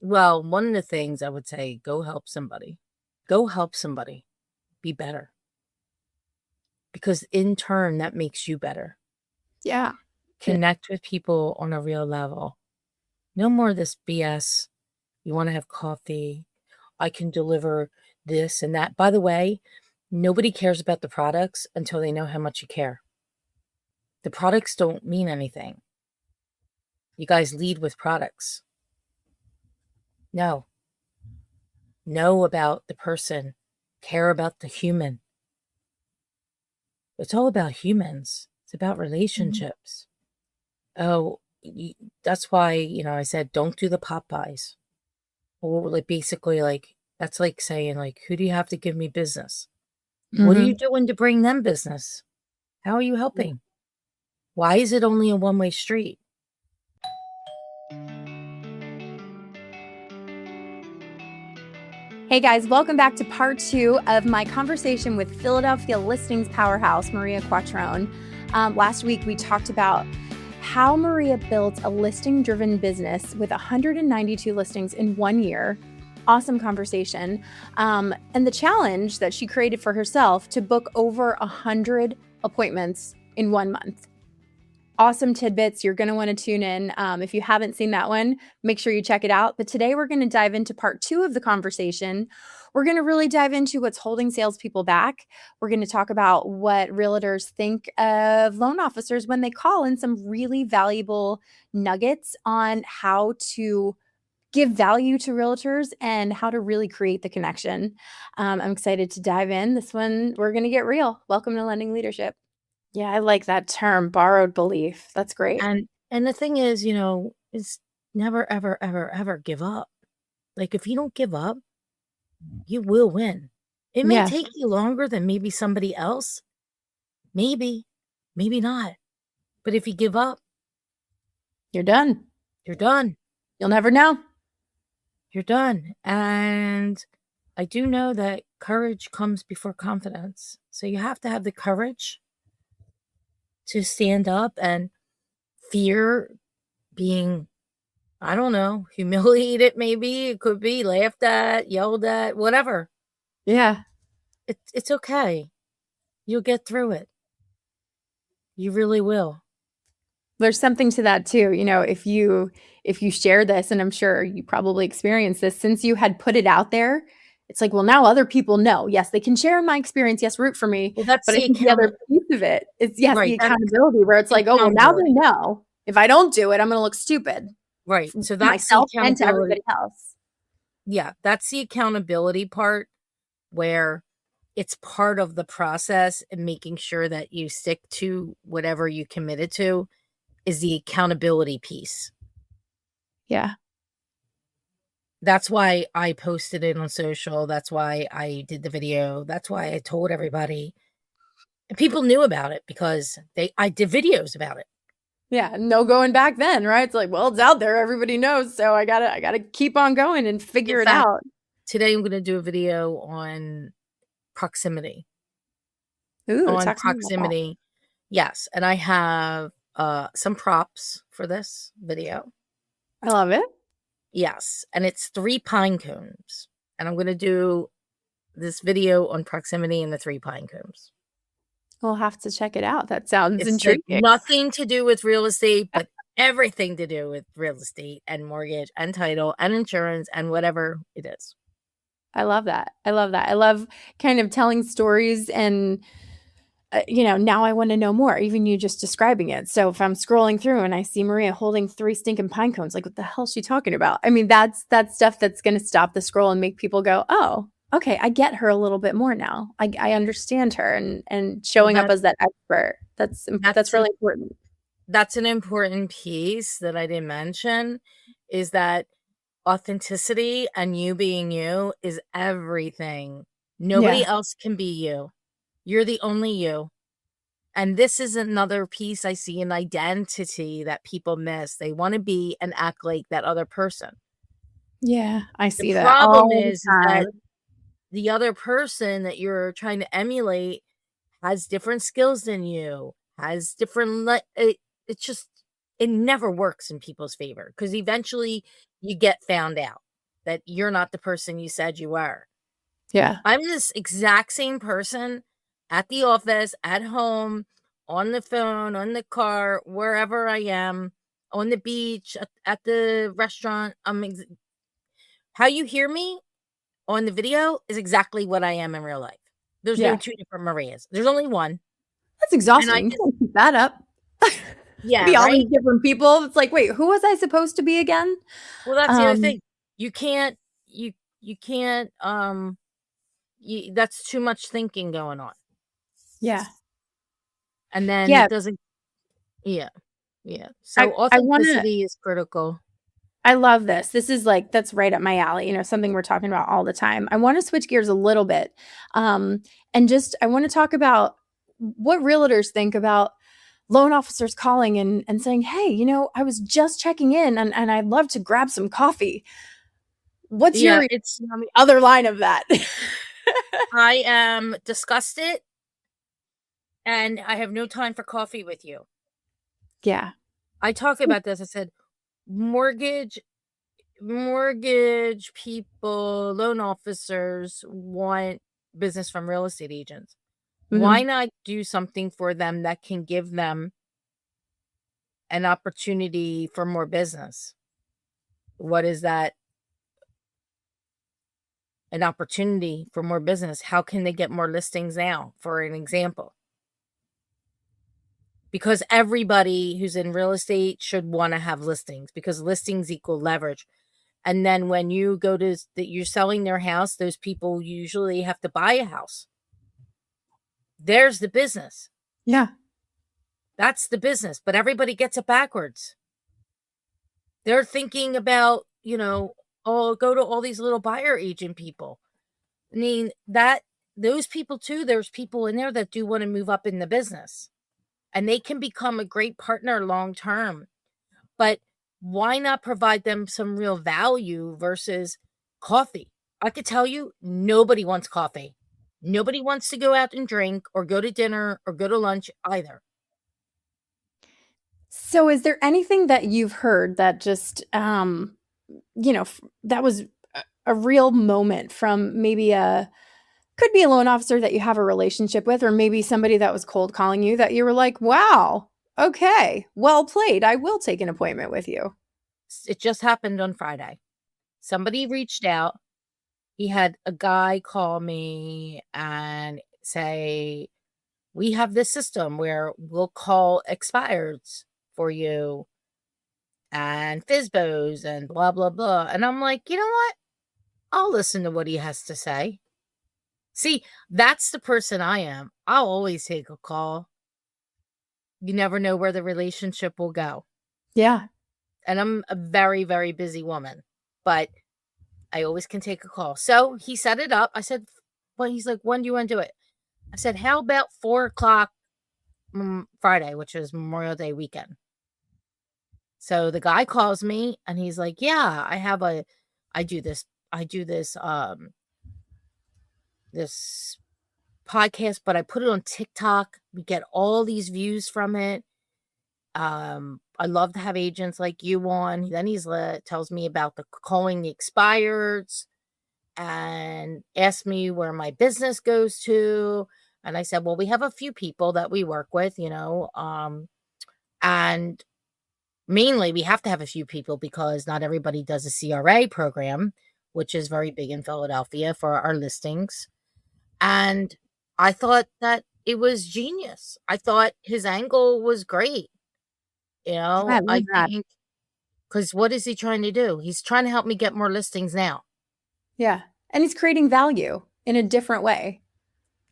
Well, one of the things I would say, go help somebody. Go help somebody be better. Because in turn, that makes you better. Yeah. Connect with people on a real level. No more of this BS. You want to have coffee. I can deliver this and that. By the way, nobody cares about the products until they know how much you care. The products don't mean anything. You guys lead with products. No. Know about the person. Care about the human. It's all about humans. It's about relationships. Oh, that's why, I said, don't do the Popeyes. Or like basically like, that's like saying like, who do you have to give me business? What are you doing to bring them business? How are you helping? Why is it only a one-way street? Hey guys, welcome back to part 2 of my conversation with Philadelphia listings powerhouse, Maria Quattrone. Last week, we talked about how Maria built a listing-driven business with 192 listings in 1 year. Awesome conversation. And the challenge that she created for herself to book over 100 appointments in 1 month. Awesome tidbits. You're going to want to tune in. If you haven't seen that one, make sure you check it out. But today we're going to dive into part 2 of the conversation. We're going to really dive into what's holding salespeople back. We're going to talk about what realtors think of loan officers when they call, and some really valuable nuggets on how to give value to realtors and how to really create the connection. I'm excited to dive in. This one, we're going to get real. Welcome to Lending Leadership. Yeah, I like that term, borrowed belief. That's great. And the thing is, is never, ever, ever, ever give up. Like if you don't give up, you will win. It may take you longer than maybe somebody else. Maybe not. But if you give up, you're done. You're done. You'll never know. You're done. And I do know that courage comes before confidence. So you have to have the courage to stand up, and fear being, I don't know, humiliated maybe. It could be laughed at, yelled at, whatever. Yeah. It's okay. You'll get through it. You really will. There's something to that too. If you share this, and I'm sure you probably experienced this, since you had put it out there, it's like, well, now other people know. Yes, they can share my experience. Yes, root for me. Well, that's but I think the other piece of it is, yes, right, the accountability, where it's like, oh, well, now they know. If I don't do it, I'm going to look stupid. Right. So that's myself and to everybody else. Yeah, that's the accountability part, where it's part of the process, and making sure that you stick to whatever you committed to is the accountability piece. Yeah. That's why I posted it on social. That's why I did the video. That's why I told everybody. And people knew about it because I did videos about it. Yeah, no going back then, right? It's like, well, it's out there, everybody knows, so I gotta keep on going and figure it out. Today I'm gonna do a video on proximity. Ooh, on proximity. Yes, and I have some props for this video. I love it. Yes, and it's 3 pine cones, and I'm gonna do this video on proximity and the 3 pine cones. We'll have to check it out. That sounds intriguing. Like nothing to do with real estate, but everything to do with real estate and mortgage and title and insurance and whatever it is. I love that. I love kind of telling stories, and now I want to know more, even you just describing it. So if I'm scrolling through and I see Maria holding 3 stinking pine cones, like, what the hell is she talking about? I mean, that's stuff that's going to stop the scroll and make people go, oh, okay, I get her a little bit more now. I understand her, and showing up as that expert. That's really important. That's an important piece that I didn't mention, is that authenticity and you being you is everything. Nobody else can be you. You're the only you. And this is another piece I see in identity that people miss. They want to be and act like that other person. Yeah, I see that. The problem is that the other person that you're trying to emulate has different skills than you, has different, it never works in people's favor, because eventually you get found out. that you're not the person you said you were. Yeah. I'm this exact same person at the office, at home, on the phone, on the car, wherever I am, on the beach, at the restaurant. How you hear me on the video is exactly what I am in real life. There's no Yeah. two different Marias. There's only one. That's And I exhausting. You just, can't keep that up. yeah, Be all right? these different people. It's like, wait, who was I supposed to be again? Well, that's the other Um, thing. You can't, you can't, that's too much thinking going on. yeah. And then Yeah. it doesn't, yeah, yeah. I, So I want to, authenticity is critical. I love this. This is like, that's right up my alley, something we're talking about all the time. I want to switch gears a little bit. And just, I want to talk about what realtors think about loan officers calling and saying, hey, I was just checking in and I'd love to grab some coffee. What's your Yeah, reaction on the other line of that? I am disgusted and I have no time for coffee with you. Yeah. I talk about this. I said, mortgage people, loan officers want business from real estate agents. Why Hmm. not do something for them that can give them an opportunity for more business? What is that? An opportunity for more business. How can they get more listings now, for an example? Because everybody who's in real estate should want to have listings, because listings equal leverage. And then when you go to that, you're selling their house, those people usually have to buy a house. There's the business. Yeah. That's the business. But everybody gets it backwards. They're thinking about, oh, go to all these little buyer agent people. I mean, those people too, there's people in there that do want to move up in the business and they can become a great partner long term. But why not provide them some real value versus coffee? I could tell you, nobody wants coffee. Nobody wants to go out and drink or go to dinner or go to lunch either. So is there anything that you've heard that just that was a real moment from maybe a could be a loan officer that you have a relationship with, or maybe somebody that was cold calling you that you were like, wow, okay, well played. I will take an appointment with you. It just happened on Friday. Somebody reached out. He had a guy call me and say, we have this system where we'll call expireds for you and FISBOs and blah, blah, blah. And I'm like, you know what? I'll listen to what he has to say. See, that's the person I am. I'll always take a call. You never know where the relationship will go. Yeah. And I'm a very, very busy woman, but I always can take a call. So he set it up. I said, well, he's like, when do you want to do it? I said, how about 4 o'clock Friday, which is Memorial Day weekend? So the guy calls me and he's like, yeah, I do this podcast, but I put it on TikTok. We get all these views from it. I love to have agents like you on. Then tells me about the calling the expireds and asked me where my business goes to. And I said, well, we have a few people that we work with, and mainly we have to have a few people because not everybody does a CRA program, which is very big in Philadelphia for our listings. And I thought that it was genius. I thought his angle was great. I love I that. think, because what is he trying to do? He's trying to help me get more listings now. Yeah. And he's creating value in a different way.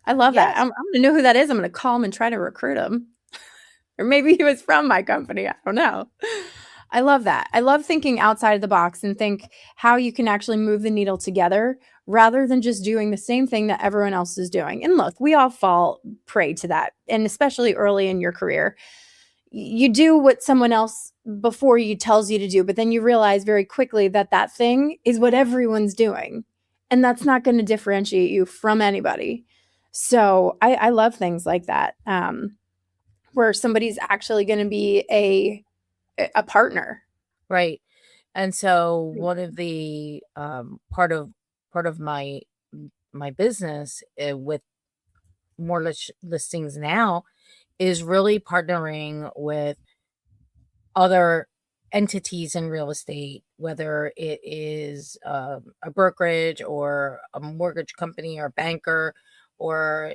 I love that. Yes. I'm going to know who that is. I'm going to call him and try to recruit him. Or maybe he was from my company. I don't know. I love that. I love thinking outside of the box and think how you can actually move the needle together rather than just doing the same thing that everyone else is doing. And look, we all fall prey to that. And especially early in your career, you do what someone else before you tells you to do, but then you realize very quickly that that thing is what everyone's doing. And that's not going to differentiate you from anybody. So I love things like that, where somebody's actually going to be a partner. Right. And so Great. one of the part of my business, with more listings now, is really partnering with other entities in real estate, whether it is a brokerage or a mortgage company or banker or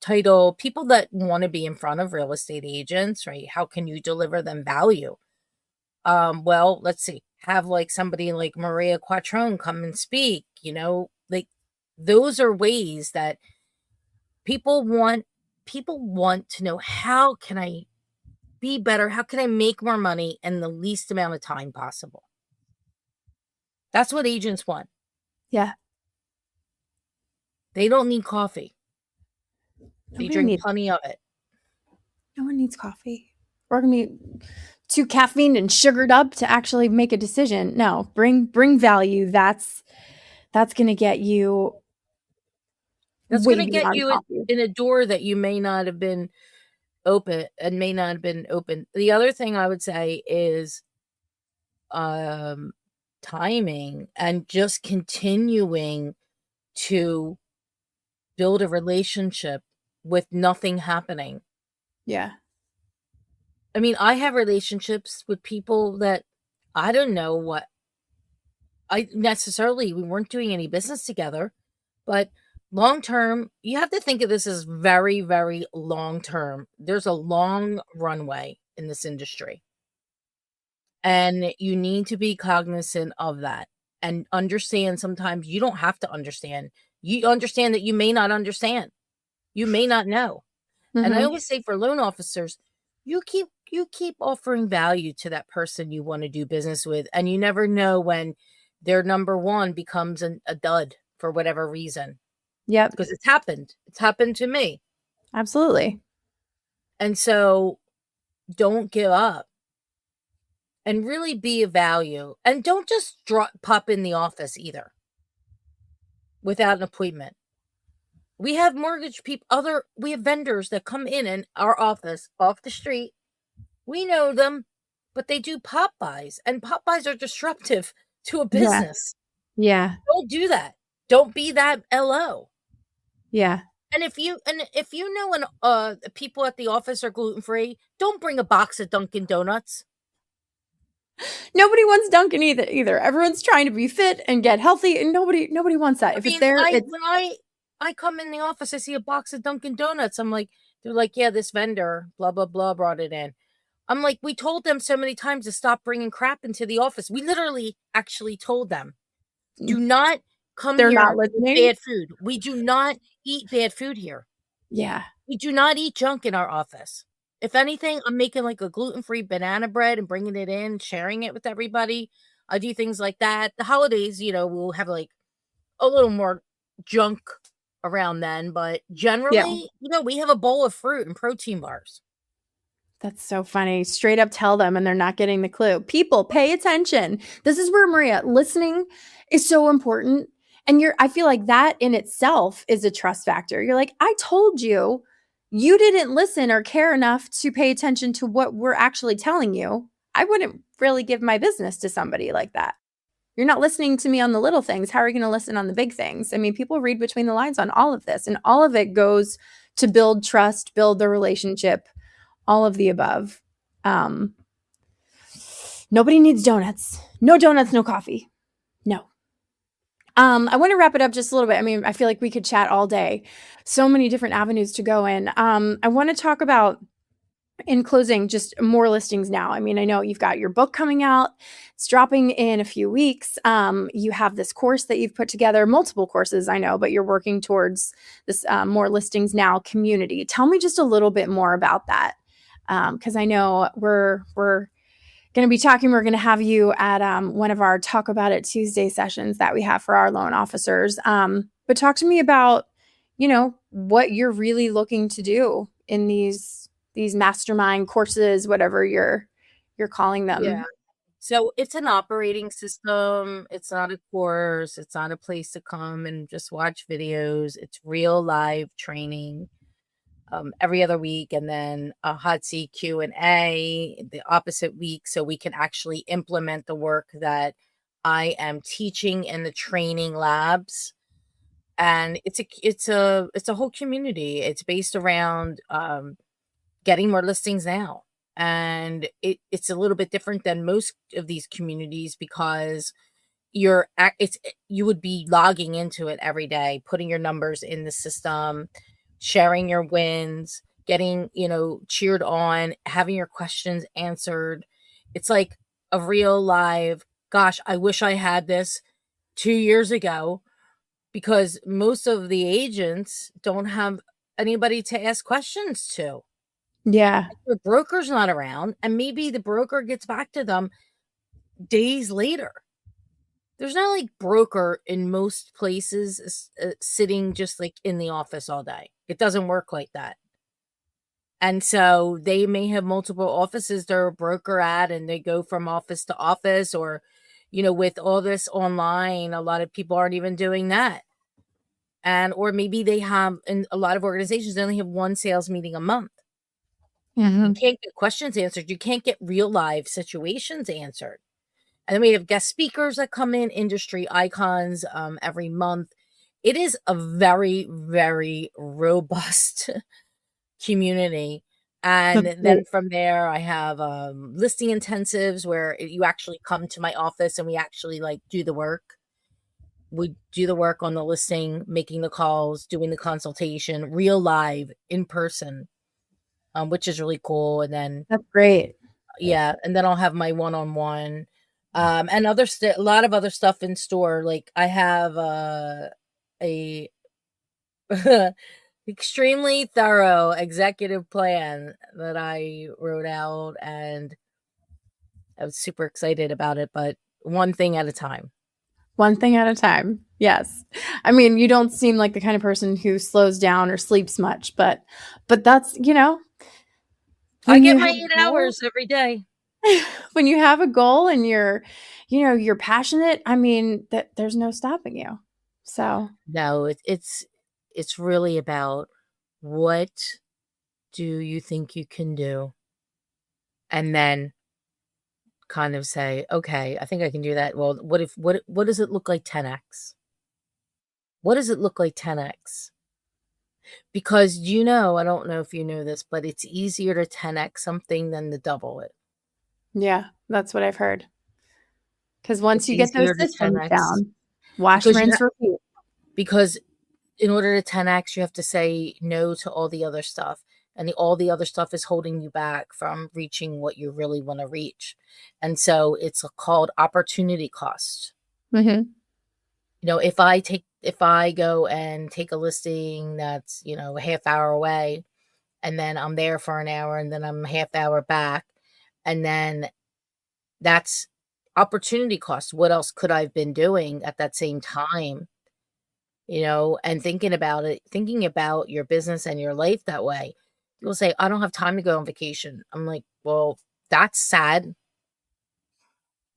title people that want to be in front of real estate agents, right? How can you deliver them value? Well, let's see, have like somebody like Maria Quattrone come and speak, like those are ways that people want people want to know, how can I be better? How can I make more money in the least amount of time possible? That's what agents want. Yeah. They don't need coffee. They Nobody drink needs, plenty of it. no one needs coffee. We're going to be too caffeined and sugared up to actually make a decision. No, bring value. That's going to get you That's way gonna get beyond you coffee. in a door that you may not have been open. The other thing I would say is um timing and just continuing to build a relationship with nothing happening. Yeah. I mean, I have relationships with people that I don't know what we weren't doing any business together, but long term, you have to think of this as very, very long term. There's a long runway in this industry, and you need to be cognizant of that and understand sometimes you don't have to understand. You understand that you may not understand. You may not know. And I Mhm. always say for loan officers, you keep offering value to that person you want to do business with, and you never know when their number one becomes a dud for whatever reason, Yep. because it's happened. It's happened to me. Absolutely. And so don't give up and really be of value, and don't just pop in the office either without an appointment. We have mortgage people, we have vendors that come in our office off the street. We know them, but they do pop buys, and pop buys are disruptive to a Yeah. business. Yeah. Don't do that. Don't be that LO. Yeah. And if you know when people at the office are gluten free, don't bring a box of Dunkin' Donuts. Nobody wants Dunkin' either. Everyone's trying to be fit and get healthy, and nobody wants that. I If it's mean, there, I it's when I come in the office, I see a box of Dunkin' Donuts. They're like, yeah, this vendor, blah blah blah, brought it in. I'm like, we told them so many times to stop bringing crap into the office. We literally actually told them, do not come they're not here with listening. bad food. We do not eat bad food here. Yeah. We do not eat junk in our office. If anything, I'm making like a gluten-free banana bread and bringing it in, sharing it with everybody. I do things like that. The holidays, we'll have like a little more junk around then, but Yeah. generally, we have a bowl of fruit and protein bars. That's so funny. Straight up tell them and they're not getting the clue. People, pay attention. This is where, Maria, listening is so important. And I feel like that in itself is a trust factor. You're like, I told you, you didn't listen or care enough to pay attention to what we're actually telling you. I wouldn't really give my business to somebody like that. You're not listening to me on the little things. How are you going to listen on the big things? I mean, people read between the lines on all of this, and all of it goes to build trust, build the relationship, all of the above. Um, Nobody needs donuts. No donuts, no coffee. No. I want to wrap it up just a little bit. I mean, I feel like we could chat all day. So many different avenues to go in. I want to talk about, in closing, just more listings now. I mean, I know you've got your book coming out. It's dropping in a few weeks. You have this course that you've put together, multiple courses, I know, but you're working towards this more listings now community. Tell me just a little bit more about that. Because I know we're going to be talking. We're going to have you at one of our Talk About It Tuesday sessions that we have for our loan officers. But talk to me about, what you're really looking to do in these mastermind courses, whatever you're calling Yeah. them. So it's an operating system. It's not a course. It's not a place to come and just watch videos. It's real live training. every other week, and then a hot seat Q&A the opposite week, so we can actually implement the work that I am teaching in the training labs. And it's a whole community. It's based around getting more listings now. And it's a little bit different than most of these communities because you would be logging into it every day, putting your numbers in the system, sharing your wins, getting, cheered on, having your questions answered. It's like a real live, gosh, I wish I had this 2 years ago, because most of the agents don't have anybody to ask questions to. Yeah. The broker's not around, and maybe the broker gets back to them days later. There's not like broker in most places sitting just like in the office all day. It doesn't work like that. And so they may have multiple offices they're a broker at, and they go from office to office, or, with all this online, a lot of people aren't even doing that. And, or maybe they have, in a lot of organizations, they only have one sales meeting a month. You Mm-hmm. can't get questions answered. You can't get real live situations answered. And then we have guest speakers that come in, industry icons, every month. It is a very, very robust community. And That's then great. from there, I have listing intensives where you actually come to my office and we actually like do the work. We do the work on the listing, making the calls, doing the consultation, real live in person, which is really cool. And then, That's great. yeah, and then I'll have my one-on-one, and a lot of other stuff in store. Like I have a extremely thorough executive plan that I wrote out, and I was super excited about it, but one thing at a time. One thing at a time. Yes. I mean, you don't seem like the kind of person who slows down or sleeps much, but that's, I when get you my have a 8 goal, hours every day. when you have a goal and you're passionate, I mean, that there's no stopping you. So, No, it's really about, what do you think you can do? And then kind of say, "Okay, I think I can do that." Well, what does it look like 10x? What does it look like 10x? Because, I don't know if you know this, but it's easier to 10x something than to double it. yeah, that's what I've heard. Because once It's you get those easier to systems 10x down, wash, because rinse, repeat. because in order to 10x, you have to say no to all the other stuff. And all the other stuff is holding you back from reaching what you really want to reach. And so it's called opportunity cost. Mhm. If I go and take a listing that's, a half hour away, and then I'm there for an hour, and then I'm a half hour back, and then that's opportunity cost. What else could I have been doing at that same time? And thinking about your business and your life that way. People say, I don't have time to go on vacation. I'm like, well, that's sad.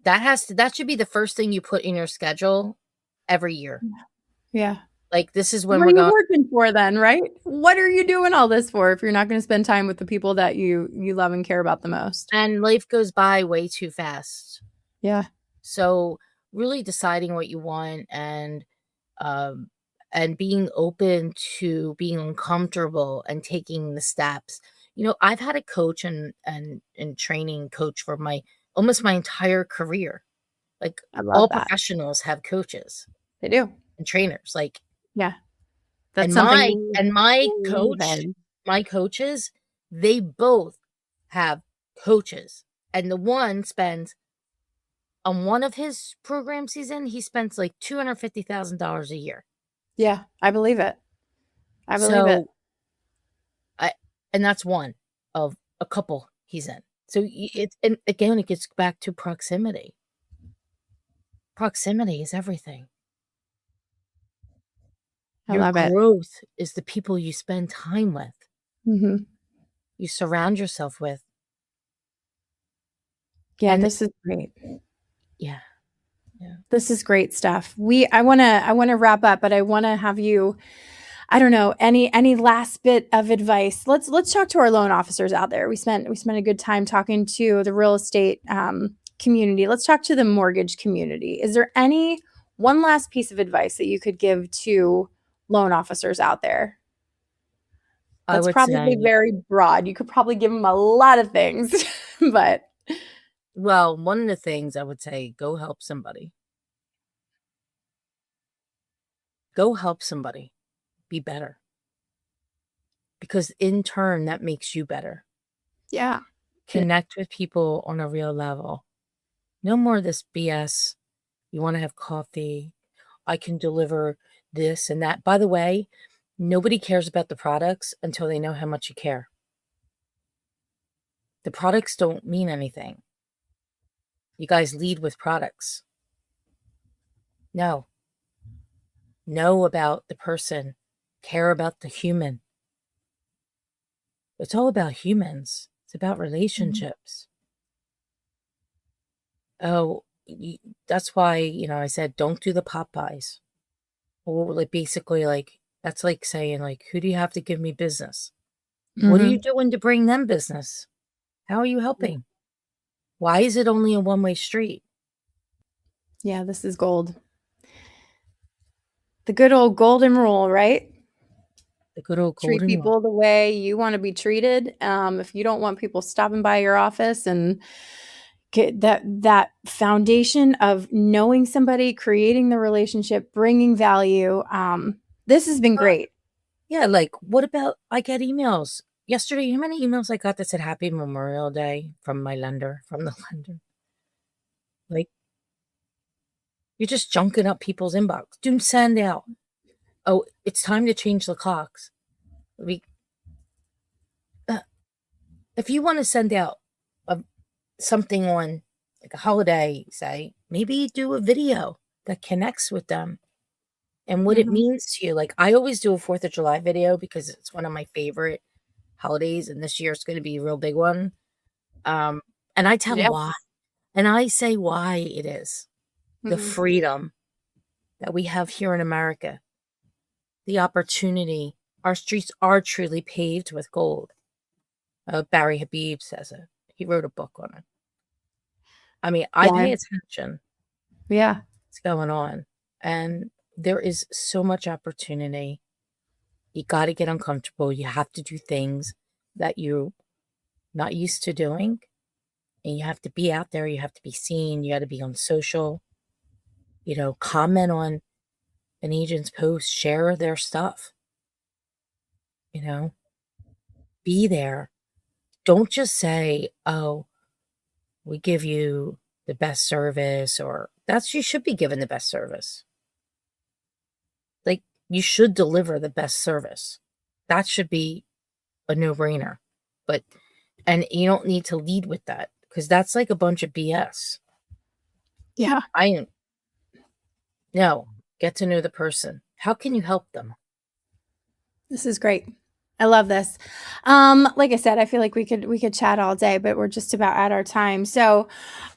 That should be the first thing you put in your schedule every year. Yeah. Like, this is when What are we're you going. working for then, right? What are you doing all this for if you're not going to spend time with the people that you love and care about the most? And life goes by way too fast. Yeah. So really deciding what you want, um and being open to being uncomfortable and taking the steps. I've had a coach and training coach for my almost my entire career. Like, I love all that. professionals have coaches They do. and trainers. Like, Yeah. That's and something my we and my believe coach, in. my coaches, they both have coaches. And the one spends on one of his programs he's in, he spends like $250,000 a year. Yeah, I believe it. I believe it. So I and that's one of a couple he's in. So and again, it gets back to proximity. Proximity is everything. I Your love it. growth is the people you spend time with, Mhm. you surround yourself with. Yeah, And this is great. yeah, yeah. This is great stuff. I want to wrap up, but I want to have you I don't know, any last bit of advice. Let's talk to our loan officers out there. We spent a good time talking to the real estate community. Let's talk to the mortgage community. Is there any one last piece of advice that you could give to loan officers out there? I That's would probably say, very broad. You could probably give them a lot of things, but well, one of the things I would say, go help somebody. Go help somebody be better. Because in turn, that makes you better. yeah. Connect with people on a real level. No more of this BS. You want to have coffee. I can deliver this and that. By the way, nobody cares about the products until they know how much you care. The products don't mean anything. You guys lead with products. No. Know about the person. Care about the human. It's all about humans. It's about relationships. Oh, that's why, I said, don't do the Popeyes. Or like basically like, that's like saying like, who do you have to give me business? What are you doing to bring them business? How are you helping? Why is it only a one-way street? Yeah, this is gold. The good old golden rule, right? The good old Treat golden rule. people the way you want to be treated. If you don't want people stopping by your office and get that foundation of knowing somebody, creating the relationship, bringing value. This has been great. Yeah, like what about I get emails. Yesterday, you know how many emails I got that said Happy Memorial Day from my lender, from the lender? Like, you're just junking up people's inbox. Do send out. Oh, it's time to change the clocks. We, if you want to send out something on like a holiday, say, maybe do a video that connects with them and what it means to you. Like, I always do a 4th of July video because it's one of my favorite holidays, and this year it's going to be a real big one. And I tell Yeah. why. And I say why it is. The freedom that we have here in America, the opportunity. Our streets are truly paved with gold. Barry Habib says it. He wrote a book on it. I mean, I Yeah. pay attention. Yeah. What's going on? And there is so much opportunity. You got to get uncomfortable. You have to do things that you're not used to doing. And you have to be out there. You have to be seen. You got to be on social. Comment on an agent's post, share their stuff. Be there. Don't just say, oh, we give you the best service, or you should be given the best service. Like, you should deliver the best service. That should be a no-brainer. And you don't need to lead with that because that's like a bunch of BS. Yeah. No, get to know the person. How can you help them? This is great. I love this. Like I said, I feel like we could chat all day, but we're just about at our time. So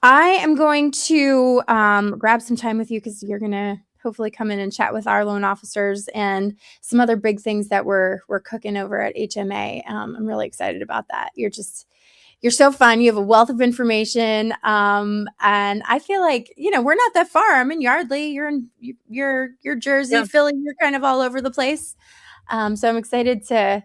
I am going to grab some time with you because you're gonna hopefully come in and chat with our loan officers and some other big things that we're cooking over at HMA. I'm really excited about that. You're so fun. You have a wealth of information. And I feel like, we're not that far. I'm in Yardley. You're Jersey, Yeah. Philly. You're kind of all over the place. So I'm excited to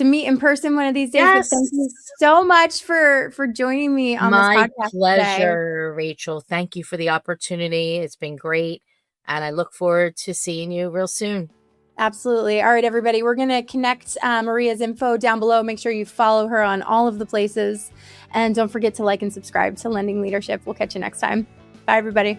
meet in person one of these days. Yes. But thank you so much for joining me on this My podcast pleasure, Rachel. Thank you for the opportunity. It's been great. And I look forward to seeing you real soon. Absolutely. All right, everybody. We're going to connect Maria's info down below. Make sure you follow her on all of the places. And don't forget to like and subscribe to Lending Leadership. We'll catch you next time. Bye, everybody.